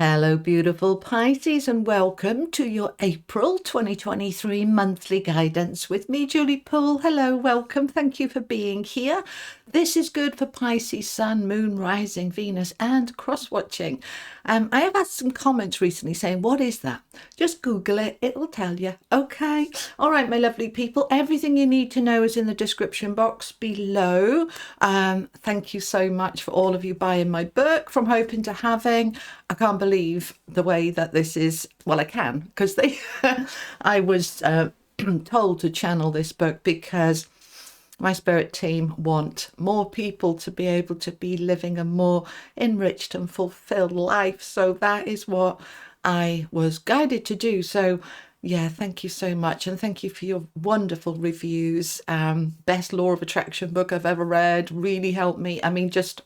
Hello, beautiful Pisces, and welcome to your April 2023 monthly guidance with me, Julie Poole. Hello, welcome. Thank you for being here. This is good for Pisces, Sun, Moon, Rising, Venus, and cross-watching. I have had some comments recently saying, what is that? Just Google it. It'll tell you. Okay. All right, my lovely people. Everything you need to know is in the description box below. Thank you so much for all of you buying my book, From Hoping to Having. I can't believe the way that this is. Well, I can, because I was told to channel this book because my spirit team want more people to be able to be living a more enriched and fulfilled life. So that is what I was guided to do. So yeah, thank you so much. And thank you for your wonderful reviews. Best Law of Attraction book I've ever read. Really helped me. I mean, just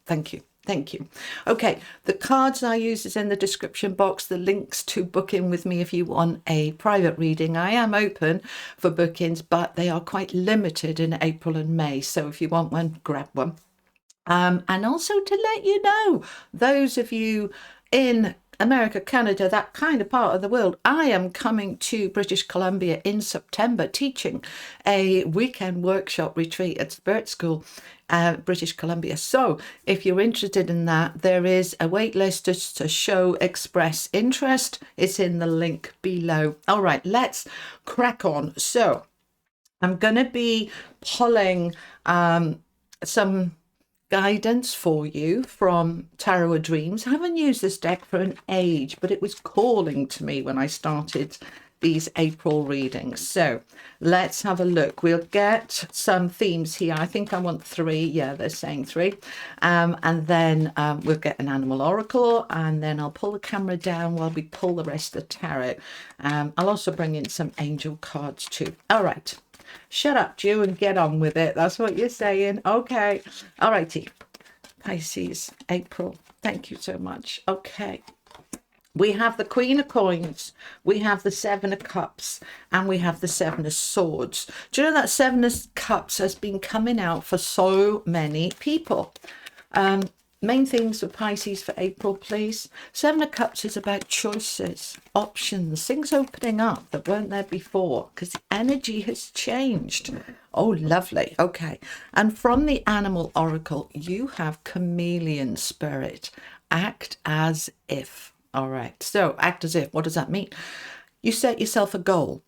thank you. Thank you. Okay, the cards I use is in the description box, the links to book in with me if you want a private reading. I am open for bookings, but they are quite limited in April and May. So if you want one, grab one. And also to let you know, those of you in America, Canada, that kind of part of the world, I am coming to British Columbia in September teaching a weekend workshop retreat at Spirit School, British Columbia. So if you're interested in that, there is a wait list to show express interest. It's in the link below. All right, let's crack on. So I'm going to be pulling some guidance for you from Tarot of Dreams. I haven't used this deck for an age, but it was calling to me when I started these April readings. So let's have a look. We'll get some themes here. I think I want 3. Yeah, they're saying 3. And then we'll get an animal oracle, and then I'll pull the camera down while we pull the rest of the tarot. I'll also bring in some angel cards too. All right. Shut up, Jew, and get on with it. That's what you're saying. Okay. All righty. Pisces, April. Thank you so much. Okay. We have the Queen of Coins, we have the 7 of Cups, and we have the 7 of Swords. Do you know that 7 of Cups has been coming out for so many people? Main things for Pisces for April, please. 7 of Cups is about choices, options, things opening up that weren't there before because the energy has changed. Oh, lovely. Okay. And from the Animal Oracle, you have Chameleon Spirit. Act as if. All right. So act as if. What does that mean? You set yourself a goal.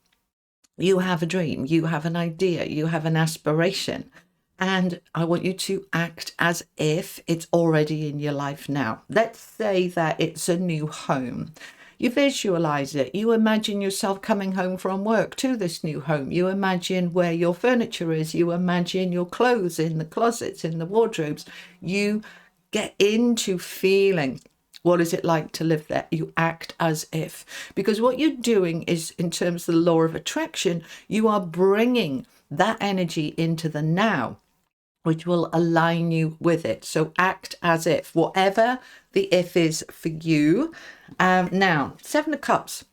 You have a dream. You have an idea. You have an aspiration. And I want you to act as if it's already in your life now. Let's say that it's a new home. You visualize it. You imagine yourself coming home from work to this new home. You imagine where your furniture is. You imagine your clothes in the closets, in the wardrobes. You get into feeling what is it like to live there. You act as if. Because what you're doing is, in terms of the law of attraction, you are bringing that energy into the now, which will align you with it. So act as if, whatever the if is for you. Now, 7 of Cups,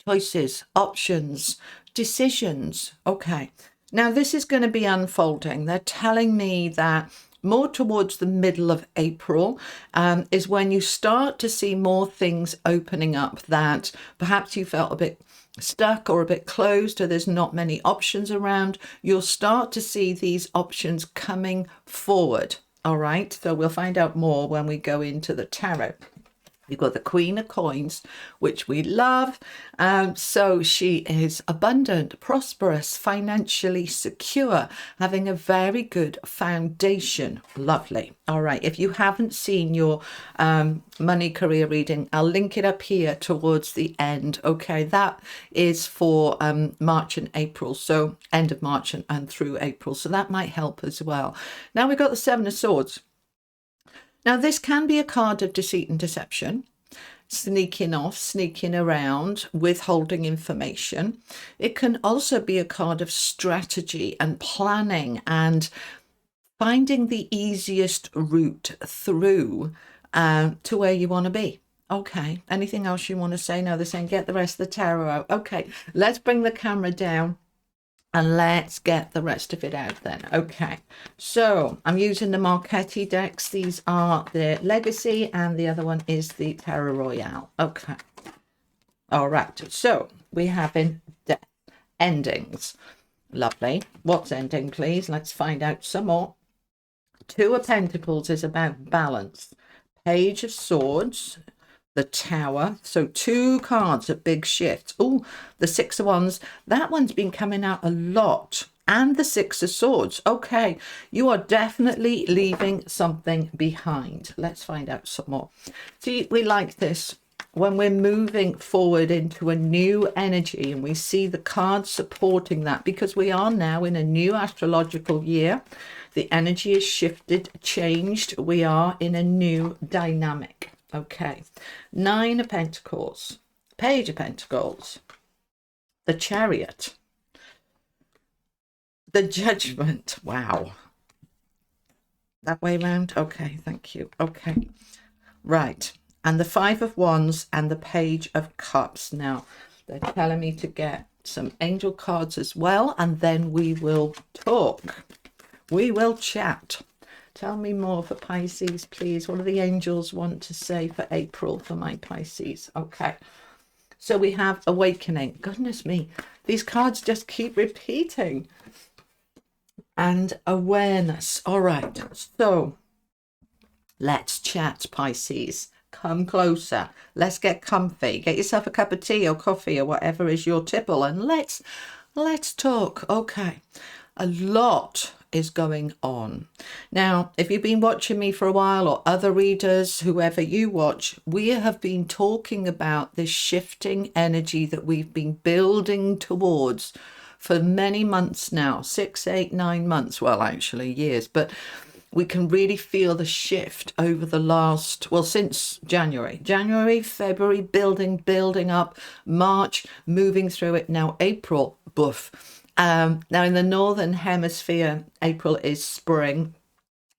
choices, options, decisions. Okay. Now, this is going to be unfolding. They're telling me that more towards the middle of April is when you start to see more things opening up that perhaps you felt a bit stuck or a bit closed, or there's not many options around. You'll start to see these options coming forward. All right. So we'll find out more when we go into the tarot. You've got the Queen of Coins, which we love. So she is abundant, prosperous, financially secure, having a very good foundation. Lovely. All right. If you haven't seen your money career reading, I'll link it up here towards the end. Okay. That is for March and April. So end of March and through April. So that might help as well. Now we've got the 7 of Swords. Now, this can be a card of deceit and deception, sneaking off, sneaking around, withholding information. It can also be a card of strategy and planning and finding the easiest route through to where you want to be. Okay, anything else you want to say? No, they're saying get the rest of the tarot out. Okay, let's bring the camera down And let's get the rest of it out then. Okay, so I'm using the Marchetti decks. These are the Legacy and the other one is the Terra Royale. Okay, all right, so we have in death endings. Lovely. What's ending, please? Let's find out some more. Two of Pentacles is about balance. Page of Swords, the Tower. So two cards, a big shift. Oh, the Six of Wands. That one's been coming out a lot. And the Six of Swords. Okay, you are definitely leaving something behind. Let's find out some more. See, we like this. When we're moving forward into a new energy and we see the cards supporting that, because we are now in a new astrological year, the energy is shifted, changed. We are in a new dynamic. Okay, Nine of Pentacles, Page of Pentacles, the Chariot, the Judgment. Wow. That way around? Okay, thank you. Okay, right. And the Five of Wands and the Page of Cups. Now, they're telling me to get some angel cards as well, and then we will talk. We will chat. Tell me more for Pisces, please. What do the angels want to say for April for my Pisces? Okay. So we have awakening. Goodness me, these cards just keep repeating. And awareness. All right. So let's chat, Pisces. Come closer. Let's get comfy. Get yourself a cup of tea or coffee or whatever is your tipple, and let's talk. Okay. A lot is going on. Now, if you've been watching me for a while, or other readers, whoever you watch, we have been talking about this shifting energy that we've been building towards for many months now, 6, 8, 9 months. Well, actually years, but we can really feel the shift over the last, well, since January, February, building up, March, moving through it. Now April, boof. Now in the Northern Hemisphere, April is spring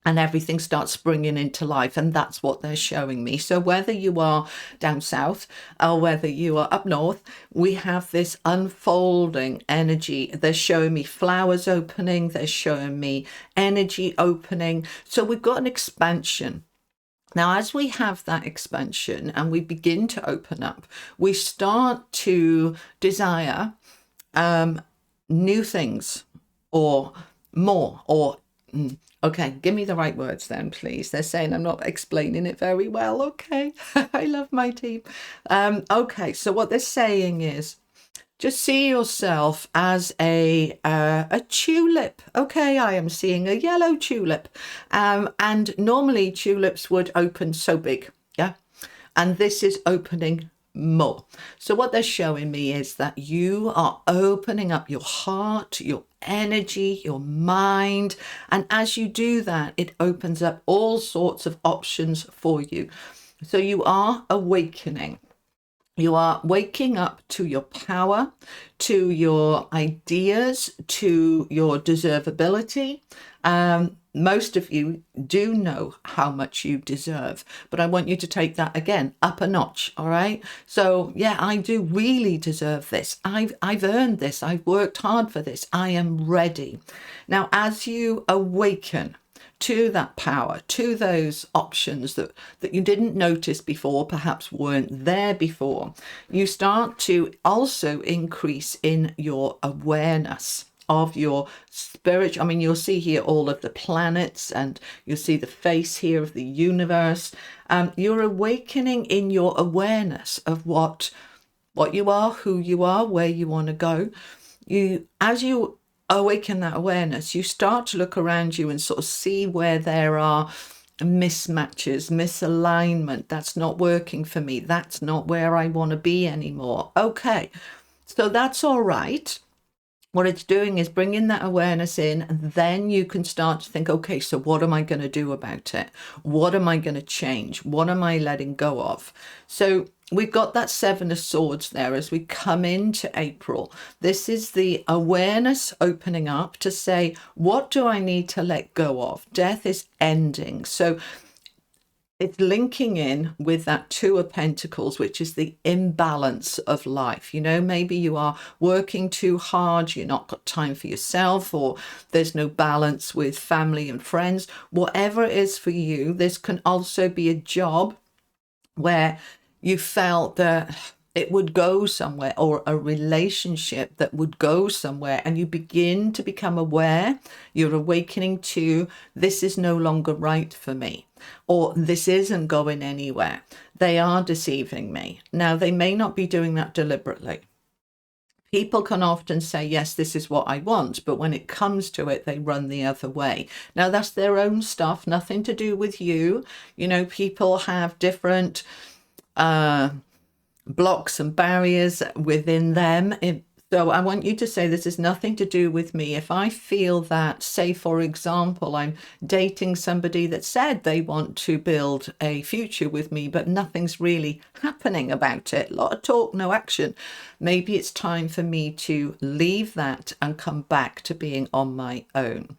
and everything starts springing into life, and that's what they're showing me. So whether you are down south or whether you are up north, we have this unfolding energy. They're showing me flowers opening, they're showing me energy opening. So we've got an expansion. Now, as we have that expansion and we begin to open up, we start to desire new things or more, or okay, give me the right words then, please. They're saying I'm not explaining it very well. Okay, I love my team. Okay, so what they're saying is just see yourself as a tulip. Okay, I am seeing a yellow tulip, and normally tulips would open so big, yeah, and this is opening more. So what they're showing me is that you are opening up your heart, your energy, your mind, and as you do that, it opens up all sorts of options for you. So you are awakening. You are waking up to your power, to your ideas, to your deservability. Most of you do know how much you deserve, but I want you to take that again up a notch. All right. So yeah, I do really deserve this. I've earned this. I've worked hard for this. I am ready. Now, as you awaken to that power, to those options that you didn't notice before, perhaps weren't there before, you start to also increase in your awareness of your spirit. I mean, you'll see here all of the planets, and you'll see the face here of the universe. You're awakening in your awareness of what you are, who you are, where you want to go. As you awaken that awareness, you start to look around you and sort of see where there are mismatches, misalignment. That's not working for me. That's not where I want to be anymore. Okay, so that's all right. What it's doing is bringing that awareness in, and then you can start to think, okay, so what am I going to do about it? What am I going to change? What am I letting go of? So we've got that Seven of Swords there as we come into April. This is the awareness opening up to say, what do I need to let go of? Death is ending. So it's linking in with that Two of Pentacles, which is the imbalance of life. You know, maybe you are working too hard, you're not got time for yourself, or there's no balance with family and friends. Whatever it is for you, this can also be a job where you felt that it would go somewhere, or a relationship that would go somewhere, and you begin to become aware, you're awakening to, this is no longer right for me, or this isn't going anywhere. They are deceiving me. Now, they may not be doing that deliberately. People can often say, yes, this is what I want, but when it comes to it, they run the other way. Now, that's their own stuff, nothing to do with you. You know, people have different blocks and barriers within them. So I want you to say, this is nothing to do with me. If I feel that, say, for example, I'm dating somebody that said they want to build a future with me, but nothing's really happening about it, a lot of talk, no action, maybe it's time for me to leave that and come back to being on my own.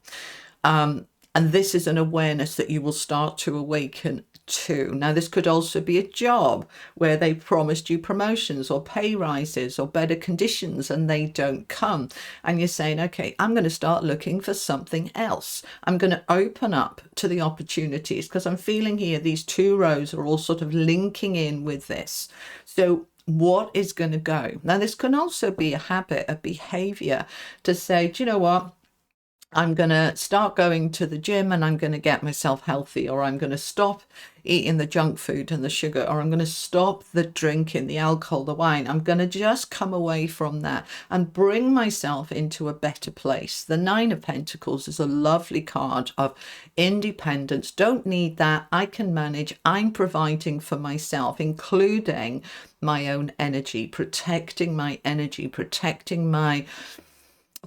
And this is an awareness that you will start to awaken to. Now, this could also be a job where they promised you promotions or pay rises or better conditions and they don't come. And you're saying, okay, I'm going to start looking for something else. I'm going to open up to the opportunities, because I'm feeling here these two rows are all sort of linking in with this. So what is going to go? Now, this can also be a habit, a behavior to say, do you know what? I'm going to start going to the gym and I'm going to get myself healthy, or I'm going to stop eating the junk food and the sugar, or I'm going to stop the drinking, the alcohol, the wine. I'm going to just come away from that and bring myself into a better place. The Nine of Pentacles is a lovely card of independence. Don't need that. I can manage. I'm providing for myself, including my own energy, protecting my energy, protecting my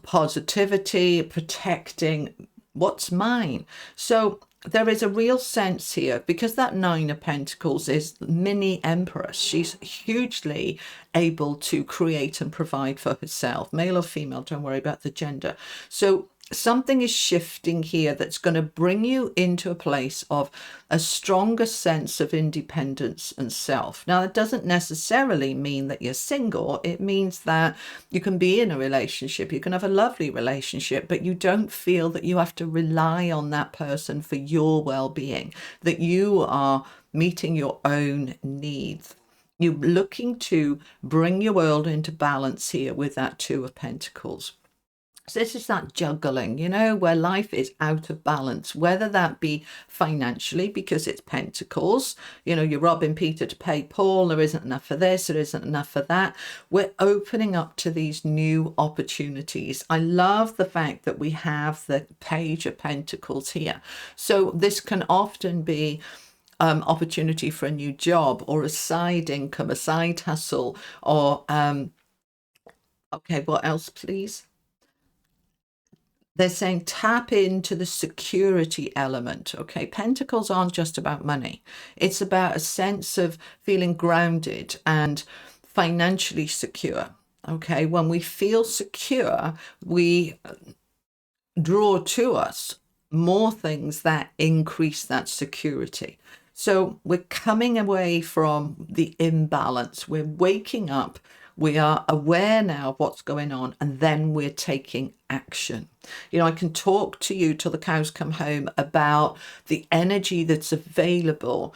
positivity, protecting what's mine. So there is a real sense here, because that Nine of Pentacles is mini empress. She's hugely able to create and provide for herself, male or female, don't worry about the gender. So something is shifting here that's going to bring you into a place of a stronger sense of independence and self. Now, it doesn't necessarily mean that you're single. It means that you can be in a relationship, you can have a lovely relationship, but you don't feel that you have to rely on that person for your well-being, that you are meeting your own needs. You're looking to bring your world into balance here with that Two of Pentacles. So this is that juggling, you know, where life is out of balance, whether that be financially, because it's Pentacles, you know, you're robbing Peter to pay Paul, there isn't enough for this, there isn't enough for that. We're opening up to these new opportunities. I love the fact that we have the Page of Pentacles here. So this can often be opportunity for a new job, or a side income, a side hustle, or, okay, what else, please? They're saying tap into the security element. Okay, Pentacles aren't just about money. It's about a sense of feeling grounded and financially secure. Okay, when we feel secure, we draw to us more things that increase that security. So we're coming away from the imbalance. We're waking up. We are aware now of what's going on, and then we're taking action. You know, I can talk to you till the cows come home about the energy that's available,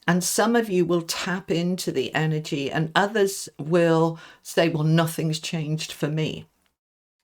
and some of you will tap into the energy, and others will say, well, nothing's changed for me.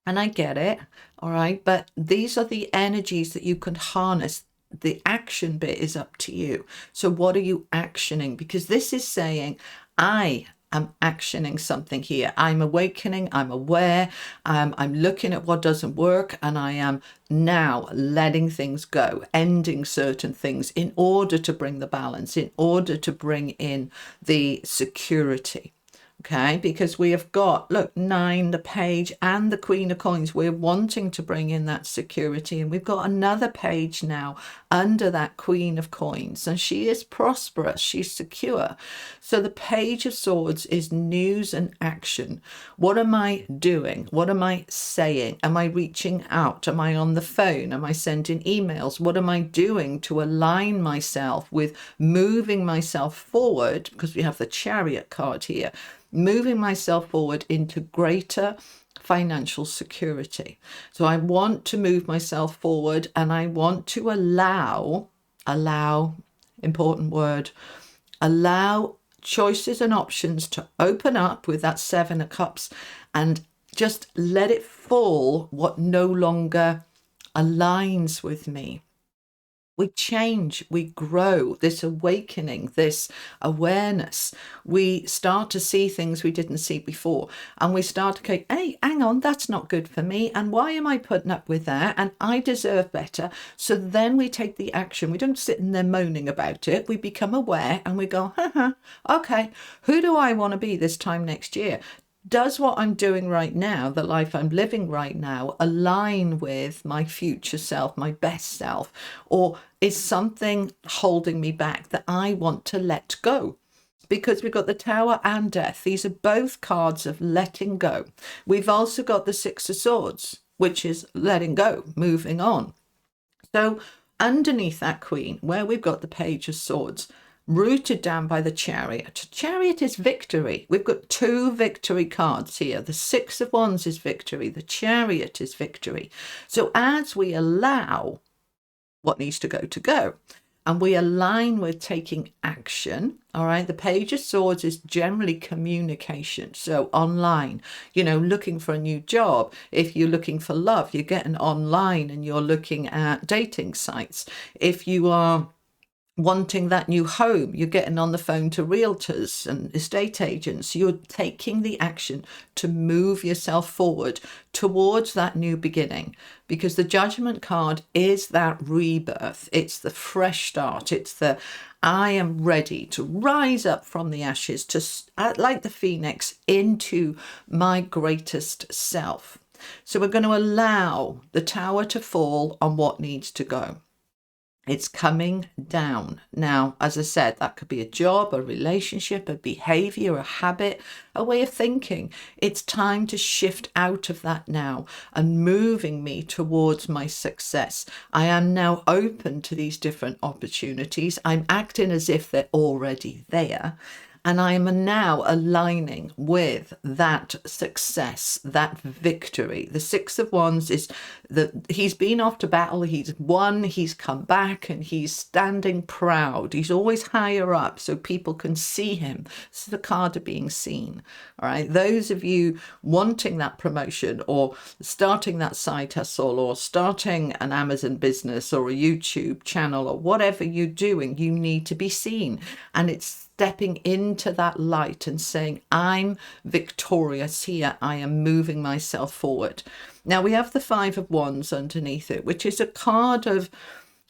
And I get it, all right, but these are the energies that you can harness. The action bit is up to you. So what are you actioning? Because this is saying, I am actioning something here. I'm awakening, I'm aware, I'm looking at what doesn't work, and I am now letting things go, ending certain things in order to bring the balance, in order to bring in the security. Okay, because we have got, look, 9, the page, and the Queen of Coins. We're wanting to bring in that security, and we've got another page now under that Queen of Coins, and she is prosperous, she's secure. So the Page of Swords is news and action. What am I doing? What am I saying? Am I reaching out? Am I on the phone? Am I sending emails? What am I doing to align myself with moving myself forward? Because we have the Chariot card here, moving myself forward into greater financial security. So I want to move myself forward, and I want to allow, important word, allow choices and options to open up with that 7 of Cups, and just let it fall what no longer aligns with me. We change, we grow, this awakening, this awareness. We start to see things we didn't see before. And we start to go, hey, hang on, that's not good for me. And why am I putting up with that? And I deserve better. So then we take the action. We don't sit in there moaning about it. We become aware and we go, okay, who do I want to be this time next year? Does what I'm doing right now, the life I'm living right now, align with my future self, my best self? Or is something holding me back that I want to let go? Because we've got the Tower and Death. These are both cards of letting go. We've also got the 6 of Swords, which is letting go, moving on. So underneath that Queen, where we've got the Page of Swords, rooted down by the Chariot. Chariot is victory. We've got 2 victory cards here. The 6 of Wands is victory. The Chariot is victory. So as we allow what needs to go, and we align with taking action, all right, the Page of Swords is generally communication. So online, looking for a new job. If you're looking for love, you're getting online and you're looking at dating sites. If you are wanting that new home, you're getting on the phone to realtors and estate agents. You're taking the action to move yourself forward towards that new beginning, because the Judgment card is that rebirth. It's the fresh start. It's the I am ready to rise up from the ashes, to like the phoenix, into my greatest self. So we're going to allow the Tower to fall on what needs to go. It's coming down. Now, as I said, that could be a job, a relationship, a behavior, a habit, a way of thinking. It's time to shift out of that now and moving me towards my success. I am now open to these different opportunities. I'm acting as if they're already there. And I am now aligning with that success, that victory. The 6 of Wands is that he's been off to battle, he's won, he's come back, and he's standing proud. He's always higher up so people can see him. This is the card of being seen. All right. Those of you wanting that promotion, or starting that side hustle, or starting an Amazon business or a YouTube channel, or whatever you're doing, you need to be seen. And it's stepping into that light and saying, I'm victorious here. I am moving myself forward. Now we have the 5 of Wands underneath it, which is a card of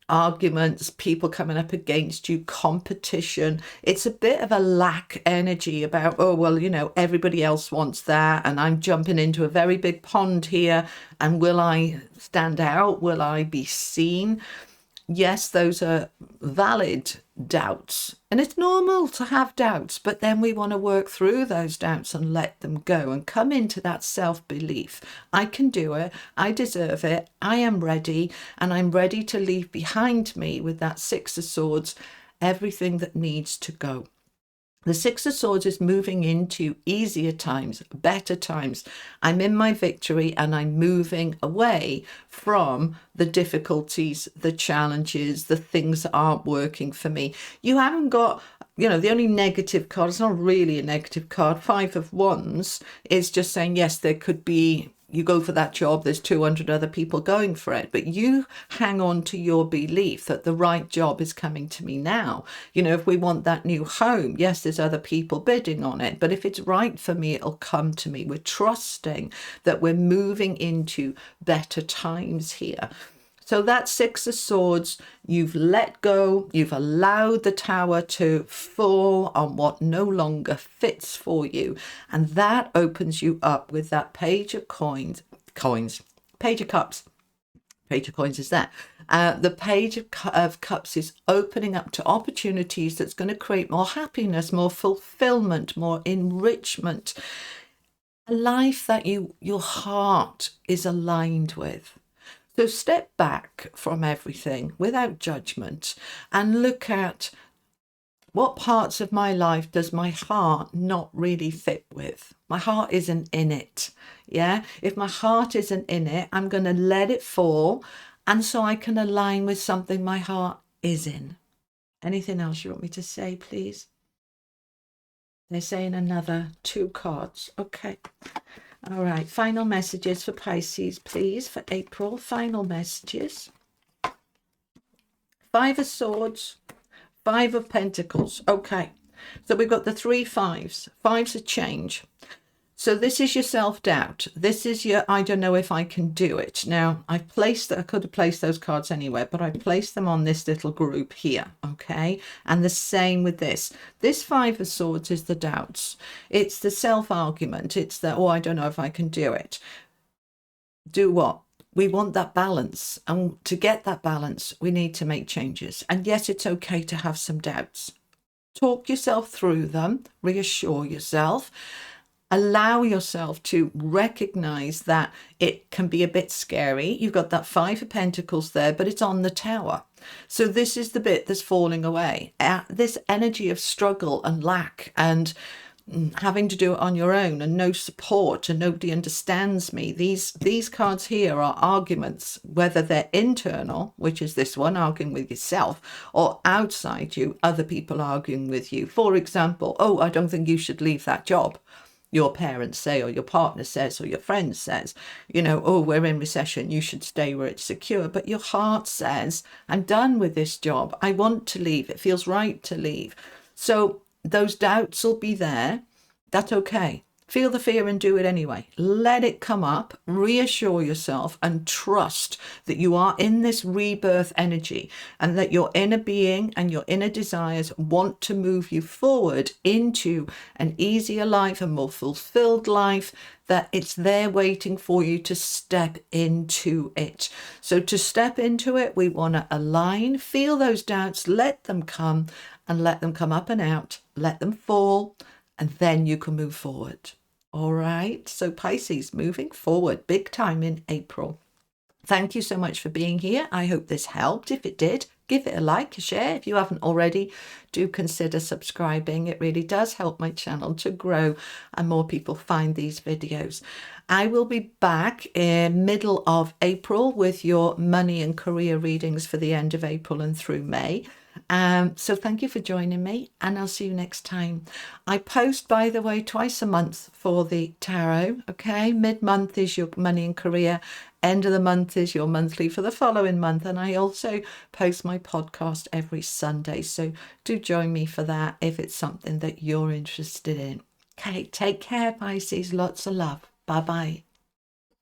arguments, people coming up against you, competition. It's a bit of a lack energy about, oh, well, everybody else wants that, and I'm jumping into a very big pond here, and will I stand out? Will I be seen? Yes, those are valid doubts, and it's normal to have doubts, but then we want to work through those doubts and let them go and come into that self-belief. I can do it. I deserve it. I am ready, and I'm ready to leave behind me with that 6 of Swords everything that needs to go. The 6 of Swords is moving into easier times, better times. I'm in my victory, and I'm moving away from the difficulties, the challenges, the things that aren't working for me. You haven't got, the only negative card, it's not really a negative card. 5 of Wands is just saying, yes, there could be, you go for that job, there's 200 other people going for it, but you hang on to your belief that the right job is coming to me now. If we want that new home, yes, there's other people bidding on it, but if it's right for me, it'll come to me. We're trusting that we're moving into better times here. So that Six of Swords, you've let go, you've allowed the Tower to fall on what no longer fits for you. And that opens you up with that Page of Page of Cups. Page of Coins is that. The Page of Cups is opening up to opportunities that's going to create more happiness, more fulfillment, more enrichment. A life that your heart is aligned with. So step back from everything without judgment and look at what parts of my life does my heart not really fit with? My heart isn't in it. Yeah. If my heart isn't in it, I'm going to let it fall. And so I can align with something my heart is in. Anything else you want me to say, please? They're saying another 2 cards. Okay. All right. Final messages for Pisces, please, for April. Final messages. 5 of Swords. 5 of Pentacles. Okay. So we've got the 3 fives. Fives of change. So this is your self-doubt. This is your, I don't know if I can do it. Now, I could have placed those cards anywhere, but I placed them on this little group here, okay? And the same with this. This 5 of Swords is the doubts. It's the self-argument. It's the, oh, I don't know if I can do it. Do what? We want that balance. And to get that balance, we need to make changes. And yes, it's okay to have some doubts. Talk yourself through them. Reassure yourself. Allow yourself to recognize that it can be a bit scary. You've got that 5 of Pentacles there, but it's on the Tower. So this is the bit that's falling away. This energy of struggle and lack and having to do it on your own and no support and nobody understands me. These cards here are arguments, whether they're internal, which is this one, arguing with yourself, or outside you, other people arguing with you. For example, oh, I don't think you should leave that job. Your parents say, or your partner says, or your friend says, you know, oh, we're in recession, you should stay where it's secure. But your heart says, I'm done with this job. I want to leave. It feels right to leave. So those doubts will be there. That's okay. Feel the fear and do it anyway. Let it come up, reassure yourself and trust that you are in this rebirth energy and that your inner being and your inner desires want to move you forward into an easier life, a more fulfilled life, that it's there waiting for you to step into it. So to step into it, we want to align, feel those doubts, let them come and let them come up and out, let them fall, and then you can move forward. All right, so Pisces, moving forward big time in April. Thank you so much for being here. I hope this helped. If it did, give it a like, a share. If you haven't already, do consider subscribing. It really does help my channel to grow and more people find these videos. I will be back in middle of April with your money and career readings for the end of April and through May. So thank you for joining me and I'll see you next time. I post, by the way, twice a month for the tarot. Okay, mid-month is your money and career, end of the month is your monthly for the following month, and I also post my podcast every Sunday, so do join me for that if it's something that you're interested in. Okay, take care, Pisces. Lots of love. Bye bye.